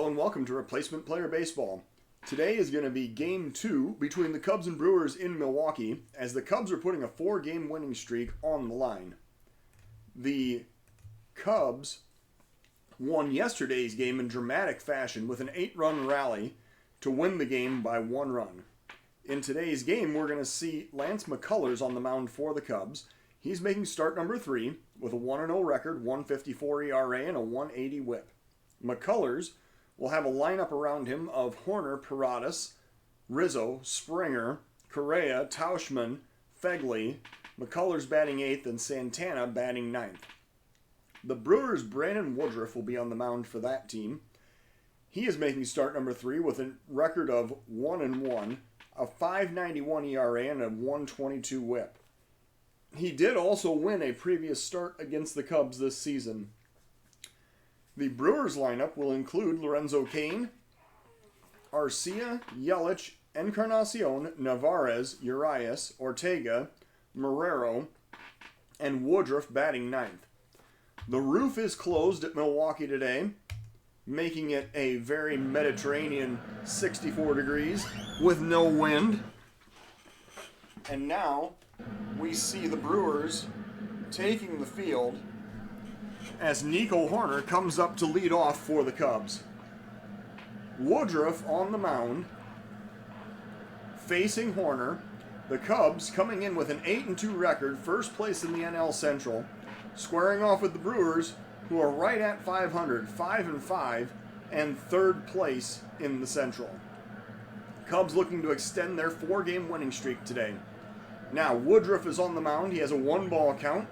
Hello and welcome to Replacement Player Baseball. Today is going to be Game 2 between the Cubs and Brewers in Milwaukee, as the Cubs are putting a 4-game winning streak on the line. The Cubs won yesterday's game in dramatic fashion with an 8-run rally to win the game by 1 run. In today's game, we're going to see Lance McCullers on the mound for the Cubs. He's making start number 3 with a 1-0 record, 1.54 ERA, and a 1.80 whip. McCullers will have a lineup around him of Horner, Paradis, Rizzo, Springer, Correa, Tauchman, Fegley, McCullers batting 8th, and Santana batting 9th. The Brewers' Brandon Woodruff will be on the mound for that team. He is making start number 3 with a record of 1-1, a 5.91 ERA, and a 1.22 whip. He did also win a previous start against the Cubs this season. The Brewers lineup will include Lorenzo Cain, Arcia, Yelich, Encarnacion, Narvaez, Urias, Ortega, Marrero, and Woodruff batting 9th. The roof is closed at Milwaukee today, making it a very Mediterranean 64 degrees with no wind. And now we see the Brewers taking the field as Nico Horner comes up to lead off for the Cubs. Woodruff on the mound, facing Horner. The Cubs coming in with an 8-2 record, first place in the NL Central, squaring off with the Brewers, who are right at 500, 5-5, and third place in the Central. Cubs looking to extend their 4-game winning streak today. Now, Woodruff is on the mound. He has a 1-ball count,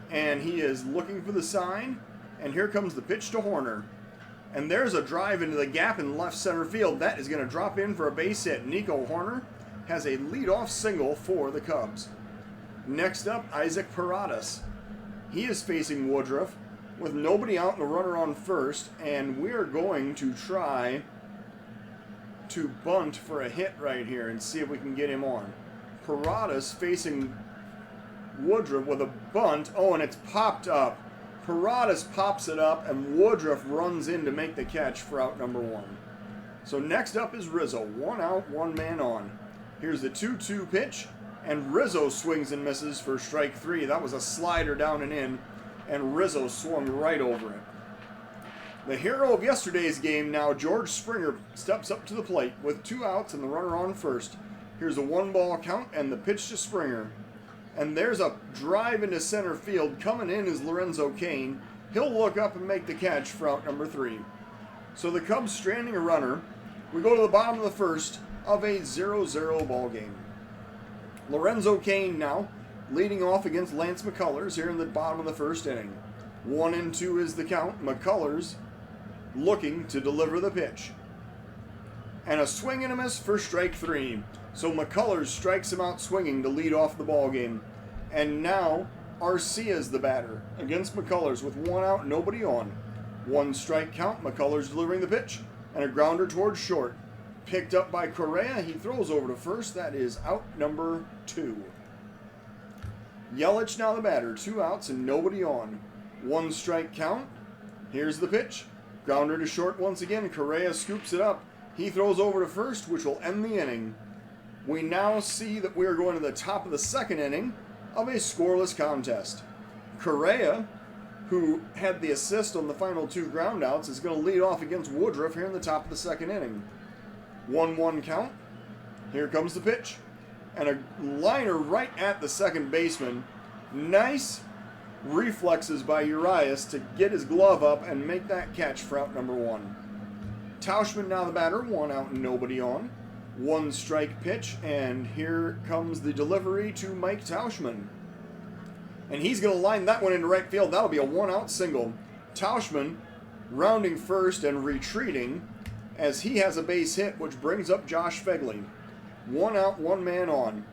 and he is looking for the sign, and here comes the pitch to Horner. And there's a drive into the gap in left center field. That is going to drop in for a base hit. Nico Horner has a leadoff single for the Cubs. Next up, Isaac Paradis. He is facing Woodruff with nobody out and a runner on first, and we are going to try to bunt for a hit right here and see if we can get him on. Paradis facing Woodruff with a bunt. Oh, and it's popped up. Paradis pops it up, and Woodruff runs in to make the catch for out number 1. So next up is Rizzo. 1 out, 1 man on. Here's the 2-2 pitch, and Rizzo swings and misses for strike 3. That was a slider down and in, and Rizzo swung right over it. The hero of yesterday's game now, George Springer, steps up to the plate with 2 outs and the runner on first. Here's a 1-ball count and the pitch to Springer. And there's a drive into center field. Coming in is Lorenzo Cain. He'll look up and make the catch for out number 3. So the Cubs stranding a runner. We go to the bottom of the first of a 0-0 ball game. Lorenzo Cain now leading off against Lance McCullers here in the bottom of the first inning. 1-2 is the count. McCullers looking to deliver the pitch. And a swing and a miss for strike 3. So McCullers strikes him out swinging to lead off the ball game. And now Arcia is the batter against McCullers with 1 out, nobody on. 1 strike count, McCullers delivering the pitch, and a grounder towards short. Picked up by Correa, he throws over to first. That is out number 2. Yelich now the batter, 2 outs and nobody on. 1 strike count. Here's the pitch. Grounder to short once again. Correa scoops it up. He throws over to first, which will end the inning. We now see that we are going to the top of the second inning of a scoreless contest. Correa, who had the assist on the final 2 groundouts, is going to lead off against Woodruff here in the top of the second inning. 1-1 count. Here comes the pitch. And a liner right at the second baseman. Nice reflexes by Urias to get his glove up and make that catch for out number 1. Tauchman now the batter, 1 out and nobody on. 1 strike pitch, and here comes the delivery to Mike Tauchman. And he's going to line that one into right field. That'll be a 1-out single. Tauchman rounding first and retreating as he has a base hit, which brings up Josh Fegley. 1 out, 1 man on.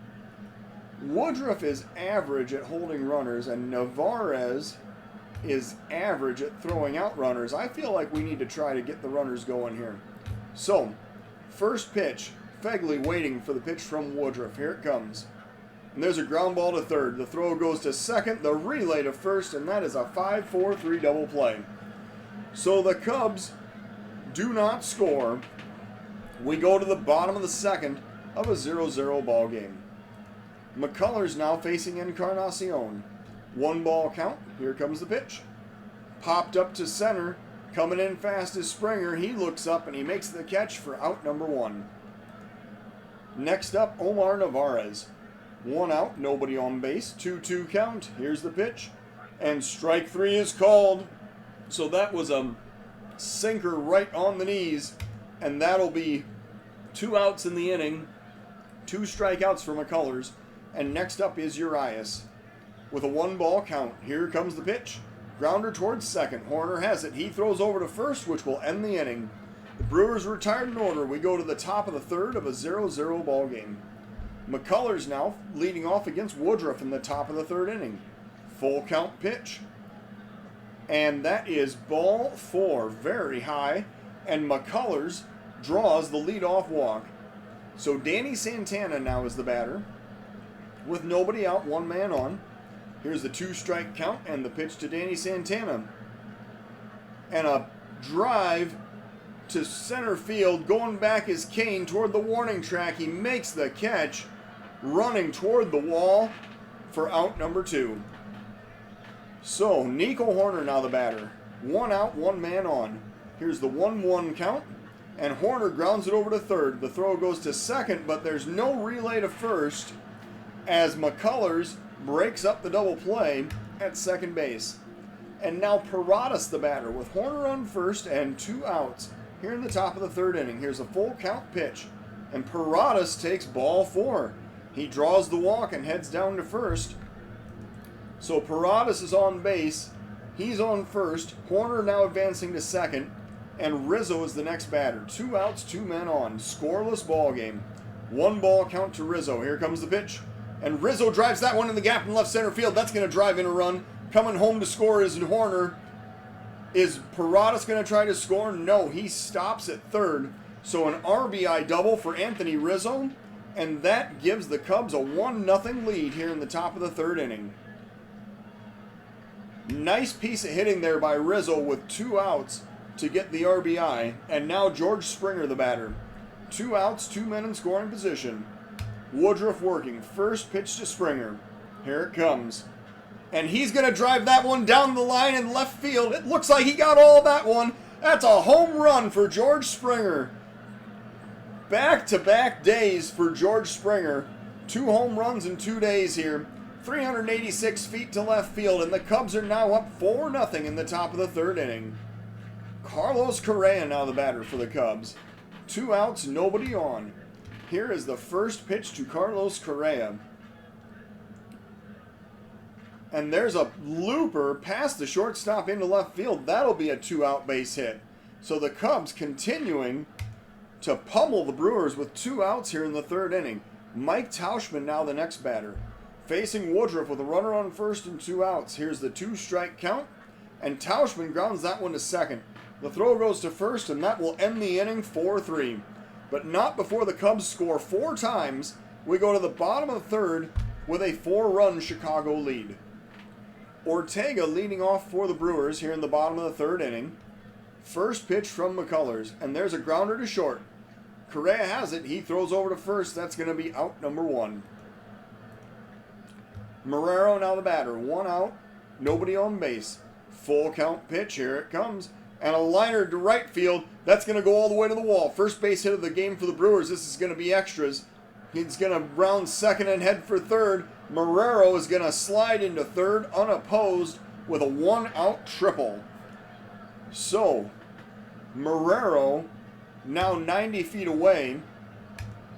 Woodruff is average at holding runners, and Narvaez is average at throwing out runners. I feel like we need to try to get the runners going here. So, first pitch. Fegley waiting for the pitch from Woodruff. Here it comes. And there's a ground ball to third. The throw goes to second, the relay to first, and that is a 5-4-3 double play. So the Cubs do not score. We go to the bottom of the second of a 0-0 ball game. McCullers now facing Encarnacion. 1 ball count. Here comes the pitch. Popped up to center. Coming in fast is Springer. He looks up and he makes the catch for out number 1. Next up, Omar Narvaez. 1 out, nobody on base. 2-2 count. Here's the pitch. And strike 3 is called. So that was a sinker right on the knees. And that'll be 2 outs in the inning. 2 strikeouts for McCullers. And next up is Urias. With a 1 ball count. Here comes the pitch. Grounder towards second. Horner has it. He throws over to first, which will end the inning. The Brewers retired in order. We go to the top of the third of a 0-0 ball game. McCullers now leading off against Woodruff in the top of the third inning. Full count pitch. And that is ball 4. Very high. And McCullers draws the leadoff walk. So Danny Santana now is the batter. With nobody out, 1 man on. Here's the 2-strike count and the pitch to Danny Santana. And a drive to center field. Going back is Kane toward the warning track. He makes the catch. Running toward the wall for out number 2. So Nico Horner now the batter. 1 out, 1 man on. Here's the 1-1 count. And Horner grounds it over to third. The throw goes to second, but there's no relay to first as McCullers breaks up the double play at second base. And now Paradis the batter with Horner on first and 2 outs. Here in the top of the third inning. Here's a full count pitch. And Paradis takes ball 4. He draws the walk and heads down to first. So Paradis is on base. He's on first. Horner now advancing to second. And Rizzo is the next batter. 2 outs, 2 men on. Scoreless ball game. 1 ball count to Rizzo. Here comes the pitch. And Rizzo drives that one in the gap in left center field. That's going to drive in a run. Coming home to score is Horner. Is Paradis going to try to score? No, he stops at third. So an RBI double for Anthony Rizzo. And that gives the Cubs a 1-0 lead here in the top of the third inning. Nice piece of hitting there by Rizzo with 2 outs to get the RBI. And now George Springer the batter. 2 outs, 2 men in scoring position. Woodruff working. First pitch to Springer. Here it comes. And he's going to drive that one down the line in left field. It looks like he got all of that one. That's a home run for George Springer. Back-to-back days for George Springer. 2 home runs in 2 days here. 386 feet to left field, and the Cubs are now up 4-0 in the top of the third inning. Carlos Correa now the batter for the Cubs. 2 outs, nobody on. Here is the first pitch to Carlos Correa. And there's a looper past the shortstop into left field. That'll be a 2-out base hit. So the Cubs continuing to pummel the Brewers with 2 outs here in the third inning. Mike Tauschman now the next batter. Facing Woodruff with a runner on first and 2 outs. Here's the 2-strike count. And Tauschman grounds that one to second. The throw goes to first, and that will end the inning 4-3. But not before the Cubs score 4 times. We go to the bottom of the third with a 4-run Chicago lead. Ortega leading off for the Brewers here in the bottom of the third inning. First pitch from McCullers, and there's a grounder to short. Correa has it. He throws over to first. That's going to be out number 1. Marrero now the batter. 1 out. Nobody on base. Full count pitch. Here it comes. And a liner to right field. That's going to go all the way to the wall. First base hit of the game for the Brewers. This is going to be extras. He's going to round second and head for third. Marrero is going to slide into third unopposed with a 1-out triple. So, Marrero now 90 feet away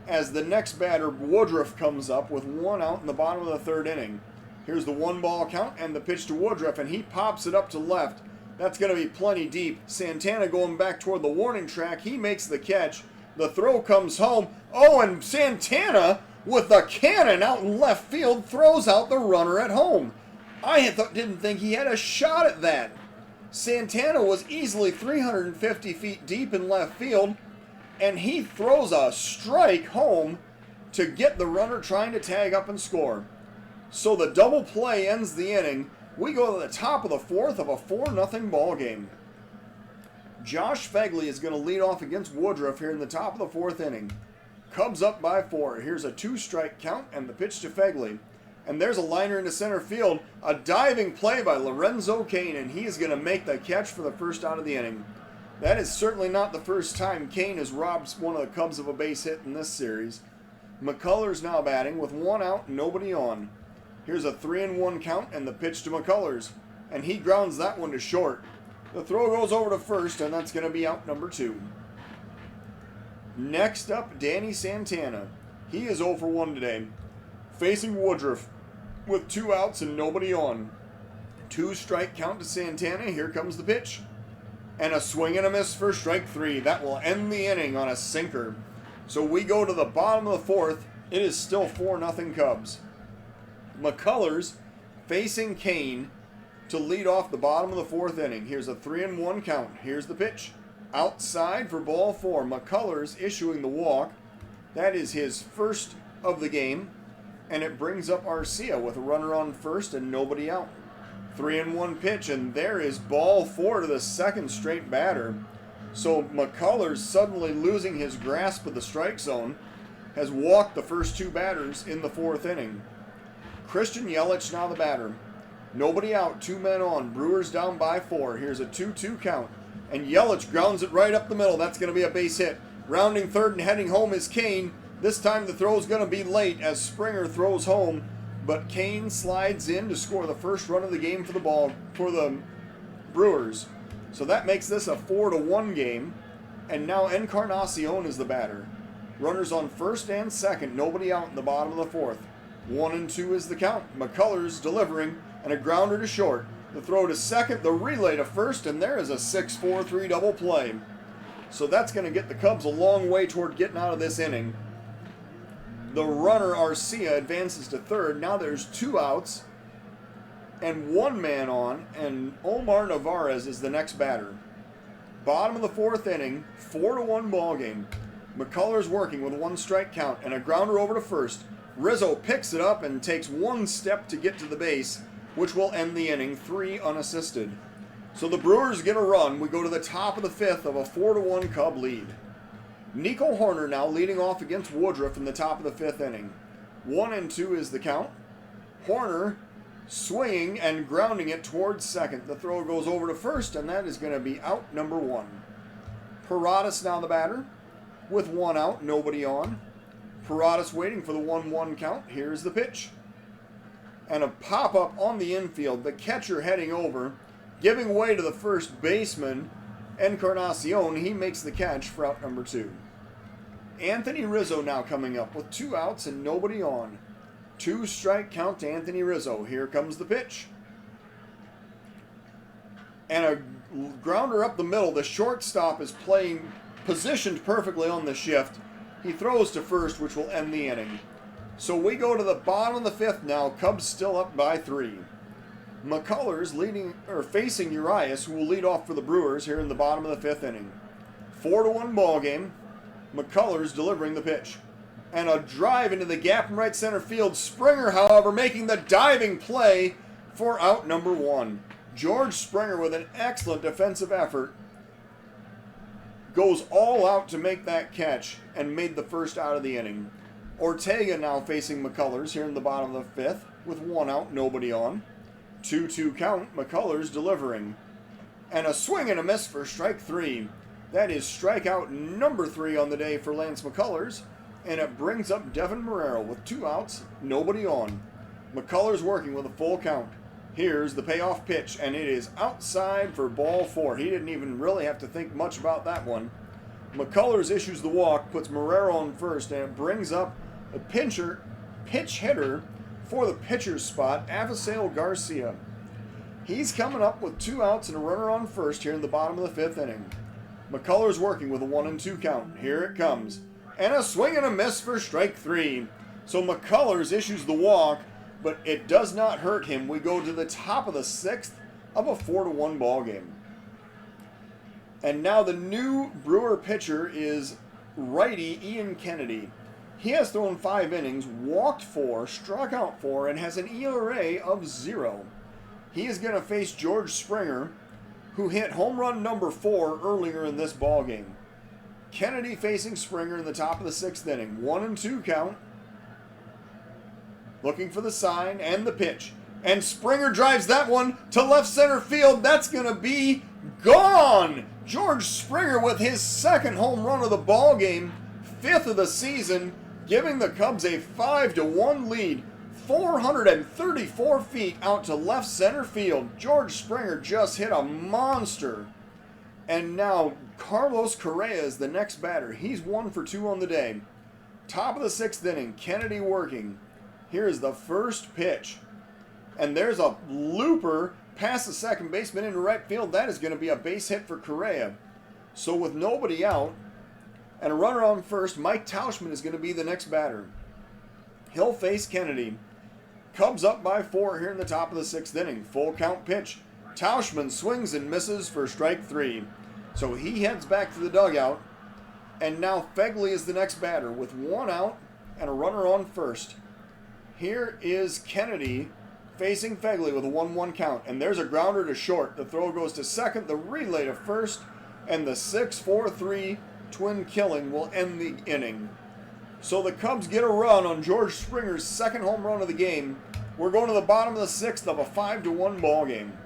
as the next batter, Woodruff, comes up with 1 out in the bottom of the third inning. Here's the 1-ball count and the pitch to Woodruff, and he pops it up to left. That's going to be plenty deep. Santana going back toward the warning track. He makes the catch. The throw comes home. Oh, and Santana, with the cannon out in left field, throws out the runner at home. I didn't think he had a shot at that. Santana was easily 350 feet deep in left field, and he throws a strike home to get the runner trying to tag up and score. So the double play ends the inning. We go to the top of the fourth of a 4-0 ball game. Josh Fegley is going to lead off against Woodruff here in the top of the 4th inning. Cubs up by 4. Here's a 2-strike count and the pitch to Fegley. And there's a liner into center field. A diving play by Lorenzo Cain, and he is going to make the catch for the first out of the inning. That is certainly not the first time Cain has robbed one of the Cubs of a base hit in this series. McCullers now batting with 1 out, nobody on. Here's a 3-1 count and the pitch to McCullers. And he grounds that one to short. The throw goes over to first, and that's going to be out number 2. Next up, Danny Santana. He is 0 for 1 today. Facing Woodruff with 2 outs and nobody on. 2-strike count to Santana. Here comes the pitch. And a swing and a miss for strike 3. That will end the inning on a sinker. So we go to the bottom of the 4th. It is still 4-0 Cubs. McCullers facing Cain to lead off the bottom of the 4th inning. Here's a 3-1 count. Here's the pitch. Outside for ball 4. McCullers issuing the walk. That is his first of the game. And it brings up Arcia with a runner on first and nobody out. 3-1 pitch, and there is ball 4 to the second straight batter. So McCullers, suddenly losing his grasp of the strike zone, has walked the first 2 batters in the 4th inning. Christian Yelich now the batter. Nobody out, 2 men on. Brewers down by 4. Here's a 2-2 count. And Yelich grounds it right up the middle. That's going to be a base hit. Rounding third and heading home is Cain. This time the throw is going to be late as Springer throws home. But Cain slides in to score the first run of the game for the Brewers. So that makes this a 4-1 game. And now Encarnacion is the batter. Runners on first and second. Nobody out in the bottom of the 4th. 1-2 is the count. McCullers delivering and a grounder to short. The throw to second, the relay to first, and there is a 6-4-3 double play. So that's going to get the Cubs a long way toward getting out of this inning. The runner, Arcia, advances to third. Now there's 2 outs and 1 man on, and Omar Narvaez is the next batter. Bottom of the 4th inning, 4-1 ball game. McCullers working with a 1-strike count and a grounder over to first. Rizzo picks it up and takes 1 step to get to the base, which will end the inning 3 unassisted. So the Brewers get a run. We go to the top of the 5th of a 4-1 Cub lead. Nico Hoerner now leading off against Woodruff in the top of the 5th inning. 1-2 is the count. Hoerner swinging and grounding it towards second. The throw goes over to first, and that is going to be out number 1. Paradis now the batter with 1 out, nobody on. Paradis waiting for the 1-1 count. Here's the pitch. And a pop-up on the infield. The catcher heading over, giving way to the first baseman, Encarnacion. He makes the catch for out number 2. Anthony Rizzo now coming up with 2 outs and nobody on. 2-strike count to Anthony Rizzo. Here comes the pitch. And a grounder up the middle. The shortstop is positioned perfectly on the shift. He throws to first, which will end the inning. So we go to the bottom of the 5th now. Cubs still up by 3. McCullers facing Urias, who will lead off for the Brewers here in the bottom of the 5th inning. 4-1 ball game. McCullers delivering the pitch. And a drive into the gap in right center field. Springer, however, making the diving play for out number 1. George Springer, with an excellent defensive effort, goes all out to make that catch and made the first out of the inning. Ortega now facing McCullers here in the bottom of the 5th with 1 out, nobody on. 2-2 count, McCullers delivering. And a swing and a miss for strike 3. That is strikeout number 3 on the day for Lance McCullers. And it brings up Devin Marrero with 2 outs, nobody on. McCullers working with a full count. Here's the payoff pitch, and it is outside for ball 4. He didn't even really have to think much about that one. McCullers issues the walk, puts Marrero on first, and it brings up a pitch hitter for the pitcher's spot, Avisail Garcia. He's coming up with 2 outs and a runner on first here in the bottom of the 5th inning. McCullers working with a 1-2 count. Here it comes. And a swing and a miss for strike 3. So McCullers issues the walk, but it does not hurt him. We go to the top of the 6th of a 4-1 ball game. And now the new Brewer pitcher is righty Ian Kennedy. He has thrown 5 innings, walked 4, struck out 4, and has an ERA of 0. He is going to face George Springer, who hit home run number 4 earlier in this ball game. Kennedy facing Springer in the top of the 6th inning. 1-2 count. Looking for the sign and the pitch. And Springer drives that one to left center field. That's going to be gone. George Springer with his 2nd home run of the ball game, 5th of the season, giving the Cubs a 5-1 lead. 434 feet out to left center field. George Springer just hit a monster. And now Carlos Correa is the next batter. He's 1 for 2 on the day. Top of the 6th inning, Kennedy working. Here's the first pitch. And there's a looper past the second baseman into right field. That is going to be a base hit for Correa. So with nobody out and a runner on first, Mike Tauschman is going to be the next batter. He'll face Kennedy. Cubs up by 4 here in the top of the 6th inning. Full count pitch. Tauschman swings and misses for strike 3. So he heads back to the dugout. And now Fegley is the next batter with 1 out and a runner on first. Here is Kennedy facing Fegley with a 1-1 count. And there's a grounder to short. The throw goes to second, the relay to first, and the 6-4-3 twin killing will end the inning. So the Cubs get a run on George Springer's 2nd home run of the game. We're going to the bottom of the 6th of a 5-1 ball game.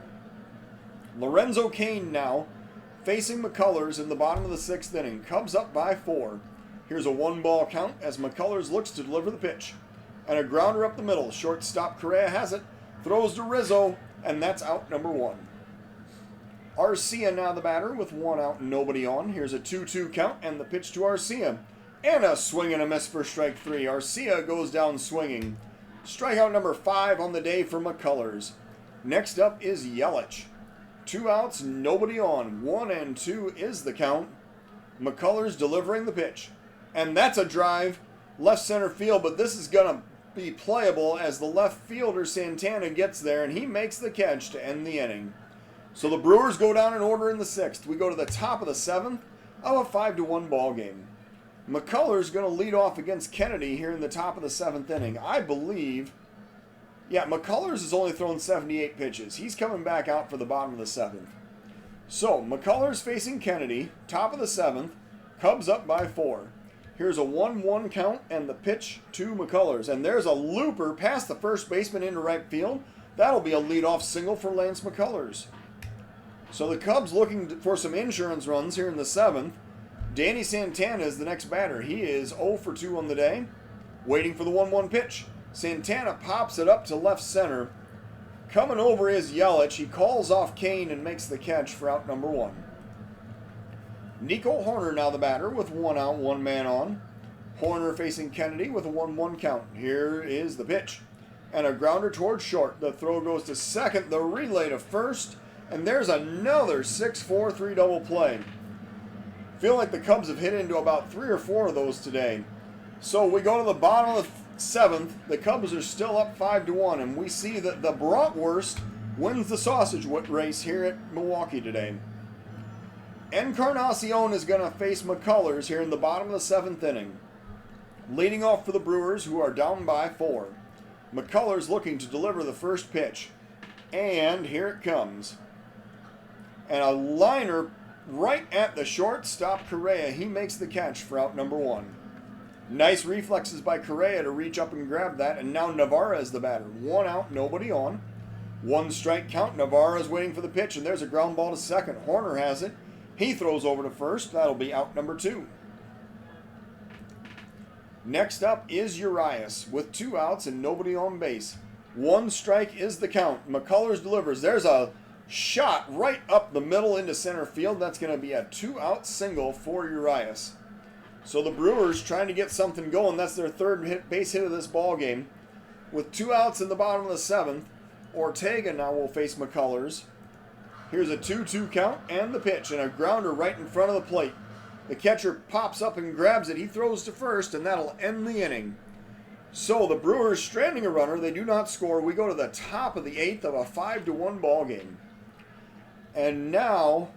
Lorenzo Cain now facing McCullers in the bottom of the 6th inning. Cubs up by 4. Here's a 1-ball count as McCullers looks to deliver the pitch. And a grounder up the middle. Shortstop Correa has it. Throws to Rizzo, and that's out number 1. Arcia now the batter with 1 out and nobody on. Here's a 2-2 count and the pitch to Arcia. And a swing and a miss for strike 3. Arcia goes down swinging. Strikeout number 5 on the day for McCullers. Next up is Yelich. 2 outs, nobody on. 1-2 is the count. McCullers delivering the pitch. And that's a drive left center field, but this is going to be playable as the left fielder Santana gets there, and he makes the catch to end the inning. So the Brewers go down in order in the 6th. We go to the top of the 7th of a 5-1 ball game. McCullers going to lead off against Kennedy here in the top of the 7th inning. I believe, McCullers has only thrown 78 pitches. He's coming back out for the bottom of the 7th. So McCullers facing Kennedy, top of the 7th, Cubs up by 4. Here's a 1-1 count and the pitch to McCullers. And there's a looper past the first baseman into right field. That'll be a leadoff single for Lance McCullers. So the Cubs looking for some insurance runs here in the 7th. Danny Santana is the next batter. He is 0 for 2 on the day. Waiting for the 1-1 pitch. Santana pops it up to left center. Coming over is Yelich. He calls off Cain and makes the catch for out number 1. Nico Hoerner now the batter with 1 out, 1 man on. Hoerner facing Kennedy with a 1-1 count. Here is the pitch. And a grounder towards short. The throw goes to second, the relay to first. And there's another 6-4-3 double play. Feel like the Cubs have hit into about 3 or 4 of those today. So we go to the bottom of the 7th. The Cubs are still up 5-1. And we see that the Bratwurst wins the sausage race here at Milwaukee today. Encarnacion is going to face McCullers here in the bottom of the 7th inning. Leading off for the Brewers, who are down by 4. McCullers looking to deliver the first pitch. And here it comes. And a liner right at the shortstop Correa. He makes the catch for out number 1. Nice reflexes by Correa to reach up and grab that. And now Navarra is the batter. 1 out, nobody on. 1 strike count. Navarra is waiting for the pitch. And there's a ground ball to second. Hoerner has it. He throws over to first. That'll be out number 2. Next up is Urias with 2 outs and nobody on base. 1 strike is the count. McCullers delivers. There's a shot right up the middle into center field. That's going to be a 2-out single for Urias. So the Brewers trying to get something going. That's their 3rd base hit of this ball game. With 2 outs in the bottom of the 7th, Ortega now will face McCullers. Here's a 2-2 count and the pitch, and a grounder right in front of the plate. The catcher pops up and grabs it. He throws to first, and that'll end the inning. So the Brewers stranding a runner. They do not score. We go to the top of the 8th of a 5-1 ball game. And now,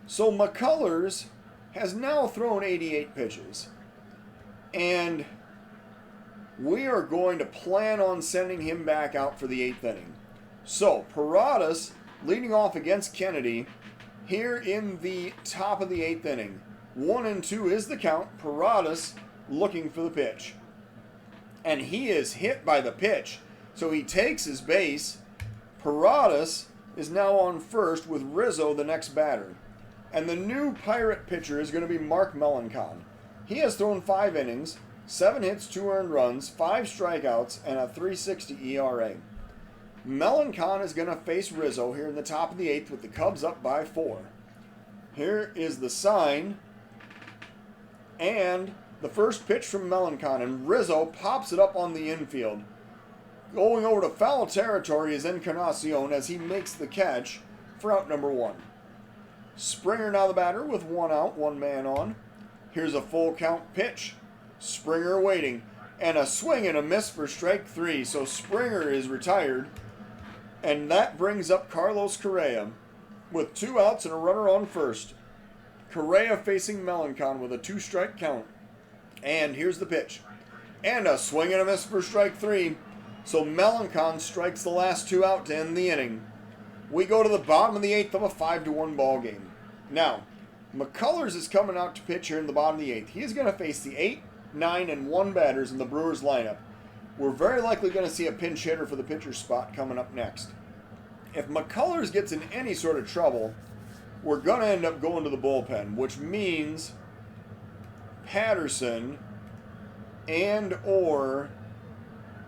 so McCullers has now thrown 88 pitches. And we are going to plan on sending him back out for the 8th inning. So Paradis leading off against Kennedy here in the top of the 8th inning. 1-2 is the count. Paradis looking for the pitch. And he is hit by the pitch. So he takes his base. Paradis is now on first with Rizzo the next batter. And the new Pirate pitcher is going to be Mark Melanchon. He has thrown 5 innings, 7 hits, 2 earned runs, 5 strikeouts, and a .360 ERA. Melanchon is going to face Rizzo here in the top of the 8th with the Cubs up by 4. Here is the sign. And the first pitch from Melanchon, and Rizzo pops it up on the infield. Going over to foul territory is Encarnacion as he makes the catch for out number 1. Springer now the batter with 1 out, 1 man on. Here's a full count pitch. Springer waiting, and a swing and a miss for strike 3. So Springer is retired, and that brings up Carlos Correa with 2 outs and a runner on first. Correa facing Melanchon with a 2-strike count. And here's the pitch. And a swing and a miss for strike 3. So Melanchon strikes the last 2 out to end the inning. We go to the bottom of the 8th of a 5-1 ball game. Now, McCullers is coming out to pitch here in the bottom of the 8th. He is going to face the 8, 9, and 1 batters in the Brewers lineup. We're very likely going to see a pinch hitter for the pitcher spot coming up next. If McCullers gets in any sort of trouble, we're going to end up going to the bullpen, which means Patterson and or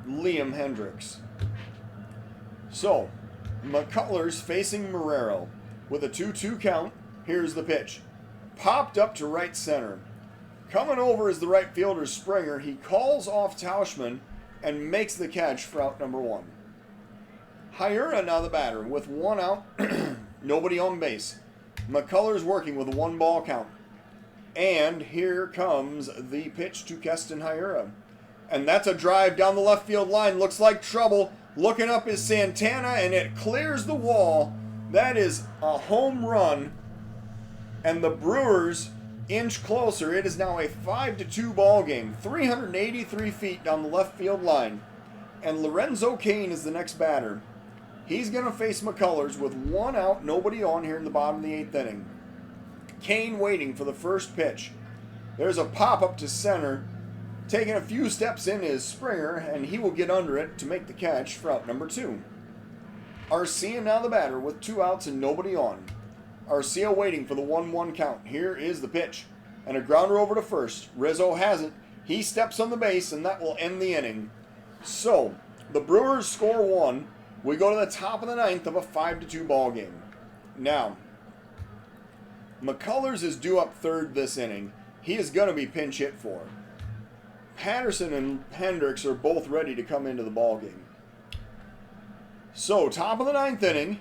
Liam Hendrix. So, McCullers facing Marrero with a 2-2 count. Here's the pitch. Popped up to right center. Coming over is the right fielder Springer. He calls off Tauschman and makes the catch for out number 1. Hyura now the batter with 1 out, nobody on base. McCullers working with a 1-ball count. And here comes the pitch to Keston Hyura. And that's a drive down the left field line. Looks like trouble. Looking up is Santana, and it clears the wall. That is a home run. And the Brewers inch closer. It is now a 5-2 ball game. 383 feet down the left field line. And Lorenzo Cain is the next batter. He's going to face McCullers with 1 out, nobody on here in the bottom of the 8th inning. Cain waiting for the first pitch. There's a pop up to center. Taking a few steps in is Springer, and he will get under it to make the catch for out number 2. Arcia now the batter with 2 outs and nobody on. Arcia waiting for the 1-1 count. Here is the pitch. And a grounder over to first. Rizzo has it. He steps on the base, and that will end the inning. So, the Brewers score 1. We go to the top of the 9th of a 5-2 ball game. Now, McCullers is due up third this inning. He is going to be pinch hit for. Patterson and Hendrix are both ready to come into the ball game. So, top of the 9th inning,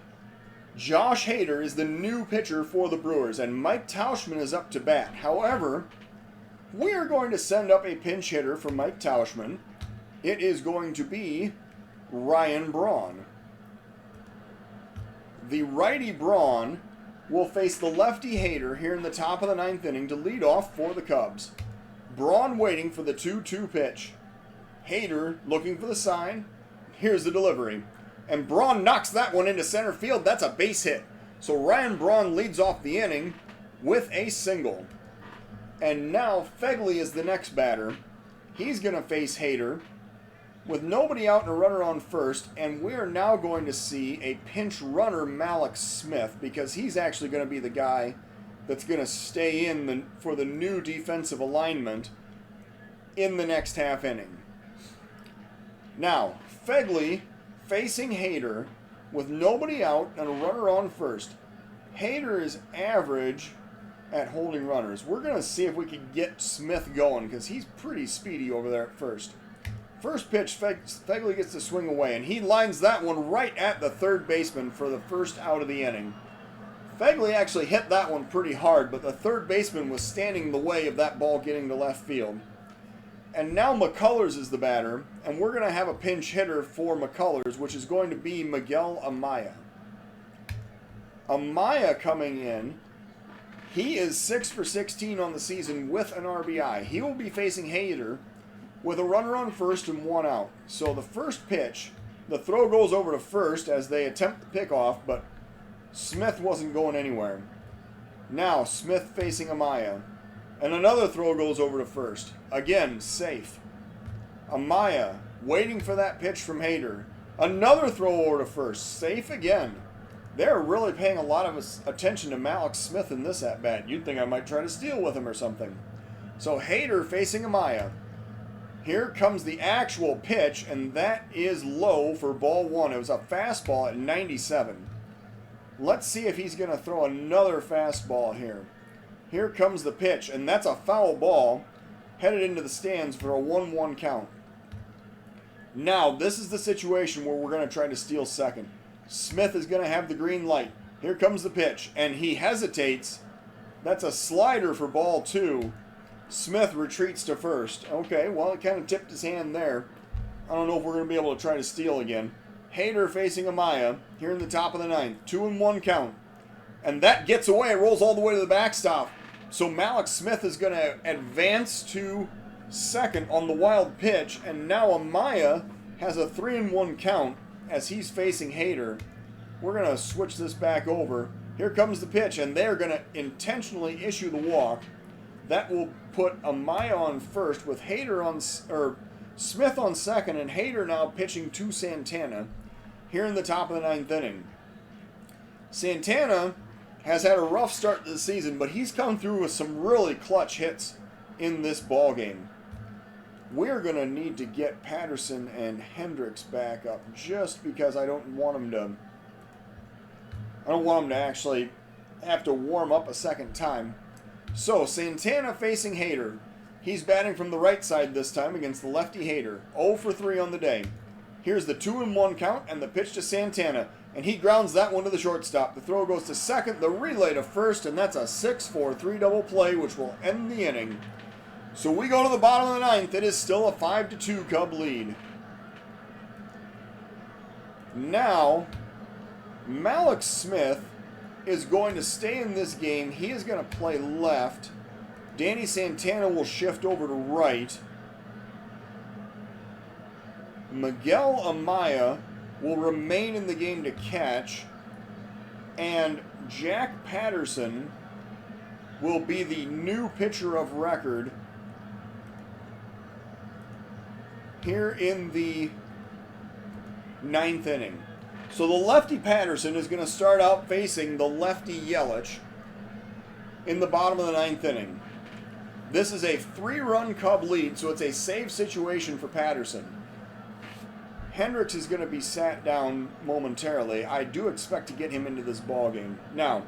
Josh Hader is the new pitcher for the Brewers, and Mike Tauschman is up to bat. However, we are going to send up a pinch hitter for Mike Tauschman. It is going to be Ryan Braun. The righty Braun will face the lefty Hader here in the top of the 9th inning to lead off for the Cubs. Braun waiting for the 2-2 pitch. Hader looking for the sign. Here's the delivery. And Braun knocks that one into center field. That's a base hit. So Ryan Braun leads off the inning with a single. And now Fegley is the next batter. He's going to face Hader with nobody out and a runner on first. And we're now going to see a pinch runner, Malik Smith, because he's actually going to be the guy that's going to stay in for the new defensive alignment in the next half inning. Now, Fegley facing Hader with nobody out and a runner on first. Hader is average at holding runners. We're going to see if we can get Smith going because he's pretty speedy over there at first. First pitch, Fegley gets to swing away, and he lines that one right at the third baseman for the first out of the inning. Fegley actually hit that one pretty hard, but the third baseman was standing in the way of that ball getting to left field. And now McCullers is the batter, and we're going to have a pinch hitter for McCullers, which is going to be Miguel Amaya. Amaya coming in. He is 6 for 16 on the season with an RBI. He will be facing Hader with a runner on first and 1 out. So the first pitch, the throw goes over to first as they attempt the pickoff, but Smith wasn't going anywhere. Now Smith facing Amaya. And another throw goes over to first. Again, safe. Amaya waiting for that pitch from Hader. Another throw over to first. Safe again. They're really paying a lot of attention to Mallex Smith in this at-bat. You'd think I might try to steal with him or something. So Hader facing Amaya. Here comes the actual pitch, and that is low for ball one. It was a fastball at 97. Let's see if he's going to throw another fastball here. Here comes the pitch, and that's a foul ball headed into the stands for a 1-1 count. Now, this is the situation where we're going to try to steal second. Smith is going to have the green light. Here comes the pitch, and he hesitates. That's a slider for ball two. Smith retreats to first. Okay, well, it kind of tipped his hand there. I don't know if we're going to be able to try to steal again. Hader facing Amaya here in the top of the ninth. 2-1 count. And that gets away. It rolls all the way to the backstop. So Mallex Smith is going to advance to second on the wild pitch. And now Amaya has a 3-1 count as he's facing Hader. We're going to switch this back over. Here comes the pitch, and they're going to intentionally issue the walk. That will put Amaya on first with Hader on, or Smith on second, and Hader now pitching to Santana here in the top of the ninth inning. Santana has had a rough start to the season, but he's come through with some really clutch hits in this ball game. We're going to need to get Patterson and Hendrix back up just because I don't want them to actually have to warm up a second time. So, Santana facing Hader. He's batting from the right side this time against the lefty Hader. 0 for 3 on the day. Here's the 2-1 count and the pitch to Santana. And he grounds that one to the shortstop. The throw goes to second, the relay to first, and that's a 6-4-3 double play, which will end the inning. So we go to the bottom of the ninth. It is still a 5-2 Cub lead. Now, Mallex Smith is going to stay in this game. He is going to play left. Danny Santana will shift over to right. Miguel Amaya will remain in the game to catch. And Jack Patterson will be the new pitcher of record here in the ninth inning. So the lefty Patterson is going to start out facing the lefty Yelich in the bottom of the ninth inning. This is a 3-run Cub lead, so it's a save situation for Patterson. Hendrix is going to be sat down momentarily. I do expect to get him into this ball game. Now,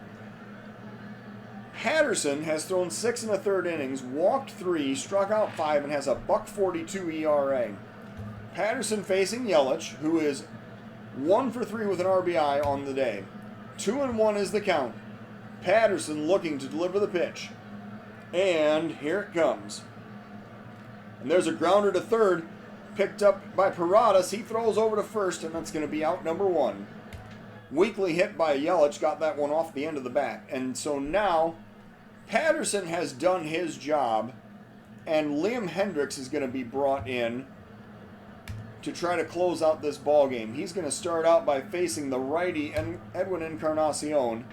Patterson has thrown 6 1/3 innings, walked 3, struck out 5, and has a .42 ERA. Patterson facing Yelich, who is 1 for 3 with an RBI on the day. 2-1 is the count. Patterson looking to deliver the pitch. And here it comes. And there's a grounder to third, picked up by Paradis. He throws over to first, and that's going to be out number 1. Weakly hit by Yelich, got that one off the end of the bat. And so now, Patterson has done his job, and Liam Hendrix is going to be brought in to try to close out this ball game. He's going to start out by facing the righty Edwin Encarnacion.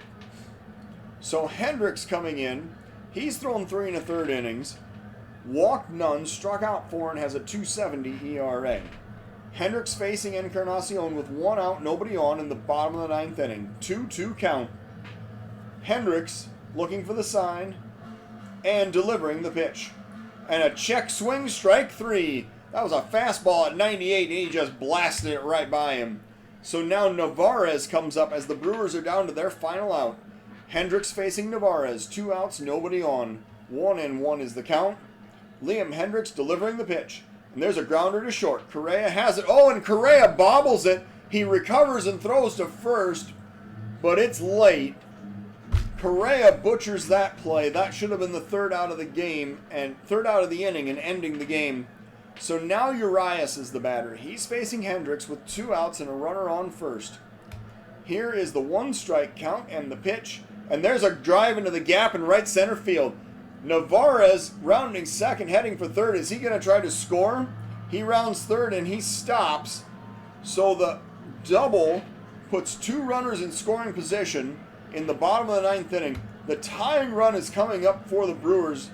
So Hendrix coming in, he's thrown 3 1/3 innings, walked none, struck out 4, and has a .270 ERA. Hendrix facing Encarnacion with 1 out, nobody on in the bottom of the ninth inning. 2-2 count. Hendrix looking for the sign and delivering the pitch. And a check swing, strike 3. That was a fastball at 98, and he just blasted it right by him. So now Navarez comes up as the Brewers are down to their final out. Hendrix facing Navarez. 2 outs, nobody on. 1-1 is the count. Liam Hendrix delivering the pitch. And there's a grounder to short. Correa has it. Oh, and Correa bobbles it. He recovers and throws to first, but it's late. Correa butchers that play. That should have been the 3rd out of the game, and 3rd out of the inning and ending the game. So now Urias is the batter. He's facing Hendrix with 2 outs and a runner on first. Here is the 1-strike count and the pitch. And there's a drive into the gap in right center field. Navarez rounding second, heading for third. Is he going to try to score? He rounds third and he stops. So the double puts 2 runners in scoring position in the bottom of the ninth inning. The tying run is coming up for the Brewers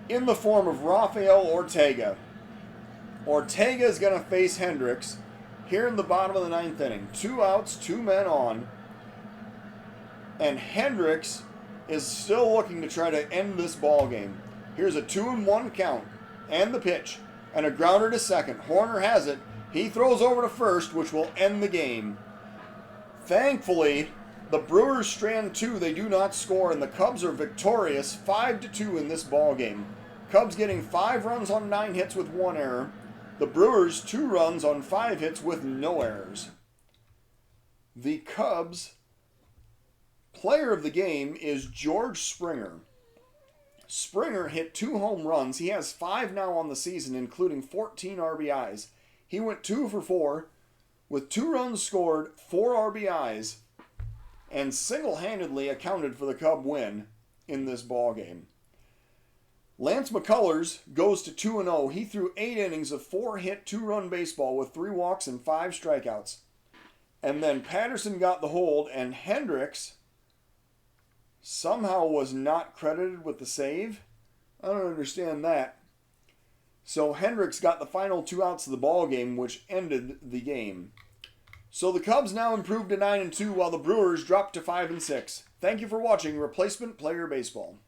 in the form of Rafael Ortega. Ortega is going to face Hendrix here in the bottom of the ninth inning. 2 outs, 2 men on. And Hendrix is still looking to try to end this ball game. Here's a 2-1 count and the pitch and a grounder to second. Horner has it. He throws over to first, which will end the game. Thankfully, the Brewers strand 2. They do not score, and the Cubs are victorious 5-2 in this ball game. Cubs getting 5 runs on 9 hits with 1 error. The Brewers 2 runs on 5 hits with no errors. The Cubs player of the game is George Springer. Springer hit 2 home runs. He has 5 now on the season, including 14 RBIs. He went 2 for 4 with 2 runs scored, 4 RBIs, and single-handedly accounted for the Cub win in this ball game. Lance McCullers goes to 2-0. He threw 8 innings of 4-hit, 2-run baseball with 3 walks and 5 strikeouts. And then Patterson got the hold, and Hendrix somehow was not credited with the save. I don't understand that. So Hendrix got the final 2 outs of the ball game, which ended the game. So the Cubs now improved to 9-2, while the Brewers dropped to 5-6. Thank you for watching Replacement Player Baseball.